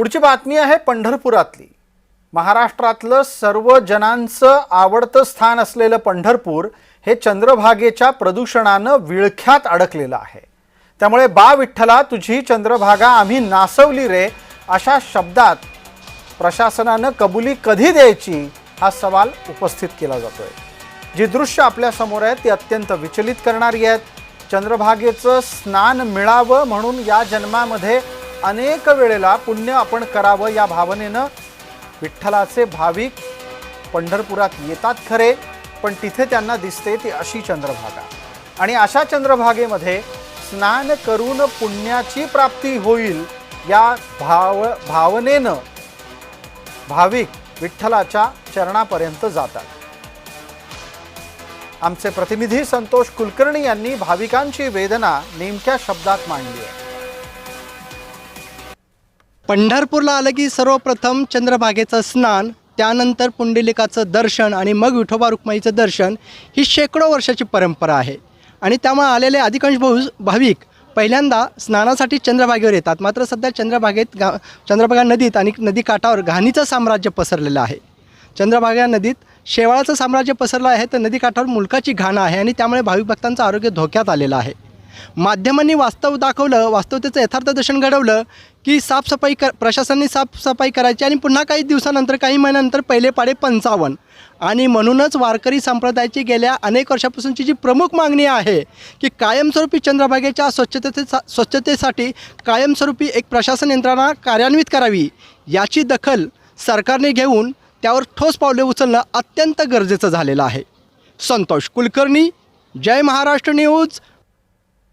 पुढची बातमी आहे पंढरपुरातली। महाराष्ट्रातलं सर्व जनांचं आवडतं स्थान असलेलं पंढरपूर हे चंद्रभागेच्या प्रदूषणानं विळख्यात अडकलेलं आहे। त्यामुळे बा विठ्ठला तुझी चंद्रभागा आम्ही नासवली रे अशा शब्दात प्रशासनानं कबुली कधी द्यायची हा सवाल उपस्थित केला जातोय। जी दृश्य आपल्या समोर आहेत ती अत्यंत विचलित करणारी आहेत। चंद्रभागेचं स्नान मिळावं म्हणून या जन्मामध्ये अनेक वेळेला पुण्य आपण करावं या भावनेनं विठ्ठलाचे भाविक पंढरपुरात येतात खरे, पण तिथे त्यांना दिसते ती अशी चंद्रभागा। आणि अशा चंद्रभागेमध्ये स्नान करून पुण्याची प्राप्ती होईल या भावनेनं भाविक विठ्ठलाच्या चरणापर्यंत जातात। आमचे प्रतिनिधी संतोष कुलकर्णी यांनी भाविकांची वेदना नेमक्या शब्दात मांडली आहे। पंढरपूरला आलं की सर्वप्रथम चंद्रभागेचं स्नान, त्यानंतर पुंडलिकाचं दर्शन आणि मग विठोबा रुक्माईचं दर्शन ही शेकडो वर्षाची परंपरा आहे। आणि त्यामुळे आलेले अधिकांश भाविक पहिल्यांदा स्नानासाठी चंद्रभागेवर येतात। मात्र सध्या चंद्रभागा नदीत आणि नदीकाठावर घाणीचं साम्राज्य पसरलेलं आहे। चंद्रभागा नदीत शेवाळाचं साम्राज्य पसरलं आहे, तर नदीकाठावर मुलकाची घाण आहे आणि त्यामुळे भाविक भक्तांचं आरोग्य धोक्यात आलेलं आहे। माध्यमांनी वास्तव दाखवलं, वास्तवतेचं यथार्थ दर्शन घडवलं की प्रशासनाने साफसफाई करायची आणि पुन्हा काही दिवसानंतर, काही महिन्यानंतर पहिले पाडे 55। आणि म्हणूनच वारकरी संप्रदायाची गेल्या अनेक वर्षापासूनची जी प्रमुख मागणी आहे की कायमस्वरूपी चंद्रभागेच्या स्वच्छतेसाठी कायमस्वरूपी एक प्रशासन यंत्रणा कार्यान्वित करावी, याची दखल सरकारने घेऊन त्यावर ठोस पावले उचलणं अत्यंत गरजेचं झालेलं आहे। संतोष कुलकर्णी, जय महाराष्ट्र न्यूज,